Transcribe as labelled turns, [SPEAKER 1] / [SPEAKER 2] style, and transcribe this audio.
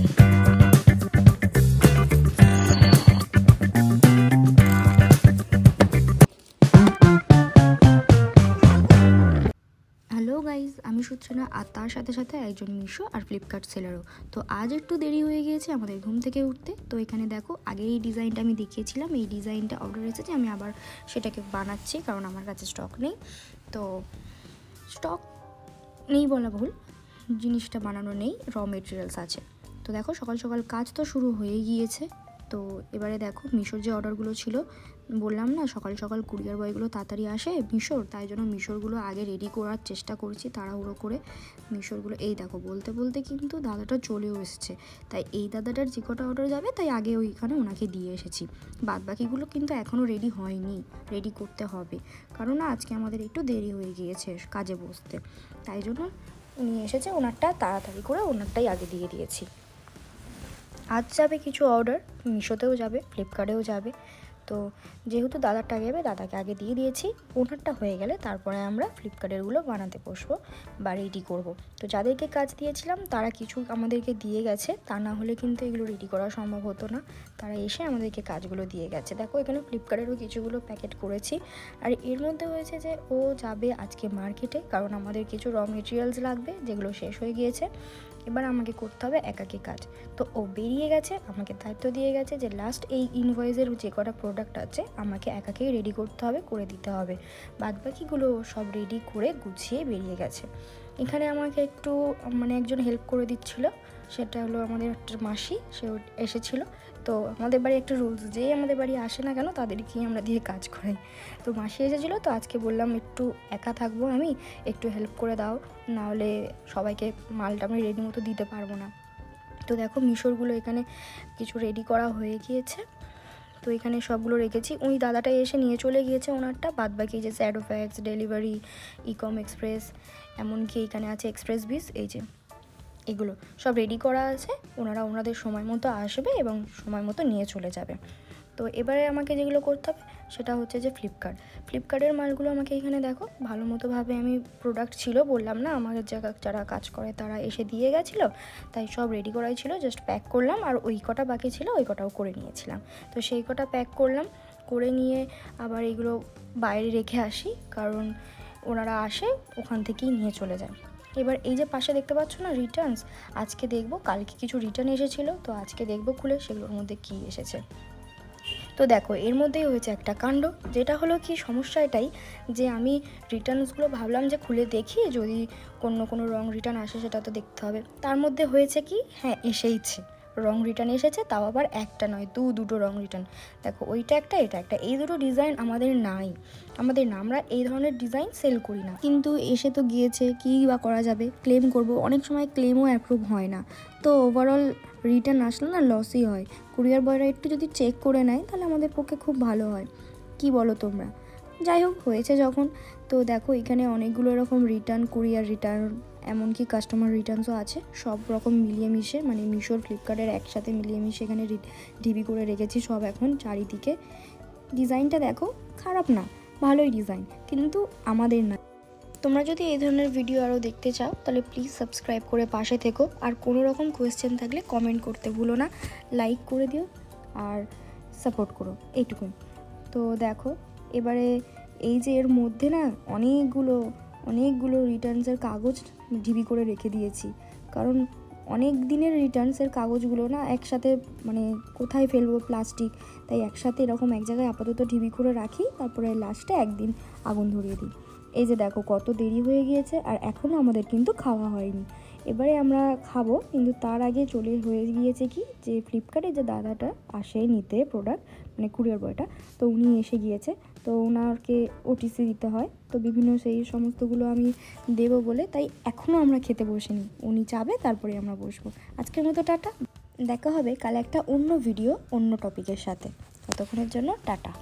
[SPEAKER 1] Hello guys, আমি সুচনা আর তার সাথে সাথে একজন মিশো আর ফ্লিপকার্ট সেলারও। তো আজ একটু দেরি হয়ে গিয়েছে আমাদের ঘুম থেকে উঠতে। তো এখানে দেখো, আগে এই ডিজাইনটা আমি দেখিয়েছিলাম, এই ডিজাইনটা অর্ডার এসেছে, আমি আবার সেটাকে বানাচ্ছি কারণ আমার কাছে স্টক নেই। তো স্টক নেই বলা ভুল, জিনিসটা বানানো নেই, র মেটেরিয়ালস আছে। তো দেখো সকাল সকাল কাজ তো শুরু হয়ে গিয়েছে। তো এবারে দেখো মিশোর যে অর্ডারগুলো ছিল, বললাম না সকাল সকাল কুরিয়ার বয়গুলো তাড়াতাড়ি আসে মিশোর, তাই জন্য মিশোরগুলো আগে রেডি করার চেষ্টা করছি তাড়াহুড়ো করে। মিশোরগুলো এই দেখো বলতে বলতে কিন্তু দাদাটা চলেও এসেছে। তাই এই দাদাটার যে কটা অর্ডার যাবে তাই আগে ওইখানে ওনাকে দিয়ে এসেছি। বাদবাকিগুলো কিন্তু এখনও রেডি হয়নি, রেডি করতে হবে, কারণ আজকে আমাদের একটু দেরি হয়ে গিয়েছে কাজে বসতে। তাই জন্য উনি এসেছে, ওনারটা তাড়াতাড়ি করে ওনারটাই আগে দিয়ে দিয়েছি। আজ যাবে কিছু অর্ডার, মিশোতেও যাবে, ফ্লিপকার্টেও যাবে। তো যেহেতু দাদারটা যাবে, দাদাকে আগে দিয়ে দিয়েছি। ওনারটা হয়ে গেলে তারপরে আমরা ফ্লিপকার্টেরগুলো বানাতে বসবো বা রেডি করব। তো যাদেরকে কাজ দিয়েছিলাম তারা কিছু আমাদেরকে দিয়ে গেছে, তা না হলে কিন্তু এগুলো রেডি করা সম্ভব হতো না। তারা এসে আমাদেরকে কাজগুলো দিয়ে গেছে। দেখো এখানে ফ্লিপকার্টেরও কিছুগুলো প্যাকেট করেছি। আর এর মধ্যে হয়েছে যে ও যাবে আজকে মার্কেটে, কারণ আমাদের কিছু র মেটেরিয়ালস লাগবে যেগুলো শেষ হয়ে গিয়েছে। এবার আমাকে করতে হবে একাকী কাজ। তো ও বেরিয়ে গেছে, আমাকে দায়িত্ব দিয়ে গেছে যে লাস্ট এই ইনভয়েসের যে কটা প্রোডাক্ট আছে আমাকে একাকেই রেডি করতে হবে, করে দিতে হবে। বাদবাকিগুলো সব রেডি করে গুছিয়ে বেরিয়ে গেছে। এখানে আমাকে একটু একজন হেল্প করে দিচ্ছিল, সেটা হলো আমাদের একটা মাসি, সে এসেছিলো। তো আমাদের বাড়ি একটা রুলস, যেই আমাদের বাড়ি আসে না কেন তাদেরকেই আমরা দিয়ে কাজ করাই। তো মাসি এসেছিলো, তো আজকে বললাম একটু একা থাকবো আমি, একটু হেল্প করে দাও, নাহলে সবাইকে মালটা আমি রেডি মতো দিতে পারবো না। তো দেখো মিশোরগুলো এখানে কিছু রেডি করা হয়ে গিয়েছে। তো এখানে সবগুলো রেখেছি, ওই দাদাটা এসে নিয়ে চলে গিয়েছে ওনারটা। বাদবাকি যে স্যাডো ফ্যাক্স, ডেলিভারি, ইকম এক্সপ্রেস, এমনকি এখানে আছে এক্সপ্রেস বিস, এই যে এগুলো সব রেডি করা আছে। ওনারা ওনাদের সময় মতো আসবে এবং সময় মতো নিয়ে চলে যাবে। তো এবারে আমাকে যেগুলো করতে হবে সেটা হচ্ছে যে ফ্লিপকার্টের মালগুলো আমাকে এখানে দেখো ভালো মতোভাবে আমি প্রোডাক্ট ছিল, বললাম না আমাদের যারা কাজ করে তারা এসে দিয়ে গেছিলো, তাই সব রেডি করাই ছিল, জাস্ট প্যাক করলাম। আর ওই কটা বাকি ছিল ওই কটাও করে নিয়েছিলাম। তো সেই কটা প্যাক করলাম, করে নিয়ে আবার এগুলো বাইরে রেখে আসি, কারণ ওনারা আসে ওখান থেকেই নিয়ে চলে যায়। এবার এই যে পাশে দেখতে পাচ্ছ না রিটার্নস, আজকে দেখবো, কালকে কিছু রিটার্ন এসেছিলো, তো আজকে দেখবো খুলে সেগুলোর মধ্যে কী এসেছে। তো দেখো এর মধ্যেই হয়েছে একটা কাণ্ড, যেটা হলো কি সমস্যা এটাই যে আমি রিটার্নসগুলো ভাবলাম যে খুলে দেখি, যদি কোনো রং রিটার্ন আসে সেটা তো দেখতে হবে। তার মধ্যে হয়েছে কি, হ্যাঁ এসেইছে, রং রিটার্ন এসেছে, তাও আবার একটা নয় দুটো রং রিটার্ন। দেখো ওইটা একটা, এটা একটা, এই দুটো ডিজাইন আমাদের নাই, আমরা এই ধরনের ডিজাইন সেল করি না। কিন্তু এসে তো গিয়েছে, কী বা করা যাবে, ক্লেম করব, অনেক সময় ক্লেমও অ্যাপ্রুভ হয় না। তো ওভারঅল রিটার্ন আসলে না লসই হয়। কুরিয়ার বয়রা একটু যদি চেক করে নেয় তাহলে আমাদের পক্ষে খুব ভালো হয়, কি বলো তোমরা? যাই হোক, হয়েছে যখন। তো দেখো এখানে অনেকগুলো এরকম রিটার্ন, কুরিয়ার রিটার্ন, এমনকি কাস্টমার রিটার্নসও আছে, সব রকম মিলিয়ে মিশে, মিশোর ফ্লিপকার্টের একসাথে মিলিয়ে মিশে এখানে ঢিবি করে রেখেছি সব এখন চারিদিকে। ডিজাইনটা দেখো, খারাপ না, ভালোই ডিজাইন, কিন্তু আমাদের না। তোমরা যদি এই ধরনের ভিডিও আরও দেখতে চাও তাহলে প্লিজ সাবস্ক্রাইব করে পাশে থেকো। আর কোনো রকম কোয়েশ্চেন থাকলে কমেন্ট করতে ভুলো না, লাইক করে দিও আর সাপোর্ট করো, এইটুকুই। তো দেখো এবারে এই যে এর মধ্যে না অনেকগুলো রিটার্নসের কাগজ ঢিবি করে রেখে দিয়েছি, কারণ অনেক দিনের রিটার্নসের কাগজগুলো না একসাথে কোথায় ফেলবো প্লাস্টিক, তাই একসাথে এরকম এক জায়গায় আপাতত ঢিবি করে রাখি, তারপরে লাস্টে একদিন আগুন ধরিয়ে দিই। এই যে দেখো কত দেরি হয়ে গিয়েছে আর এখনও আমাদের কিন্তু খাওয়া হয়নি। এবারে আমরা খাবো, কিন্তু তার আগে হয়ে গিয়েছে কি, যে ফ্লিপকার্টে যে দাদাটা আসে নিতে প্রোডাক্ট, কুরিয়ার বয়টা, তো উনি এসে গিয়েছে। তো ওনাকে ওটিসি দিতে হয়, তো বিভিন্ন সেই সমস্তগুলো আমি দেবো বলে তাই এখনও আমরা খেতে বসিনি, উনি যাবে তারপরে আমরা বসবো। আজকের মতো টাটা, দেখা হবে কাল একটা অন্য ভিডিও অন্য টপিকের সাথে। ততক্ষণের জন্য টাটা।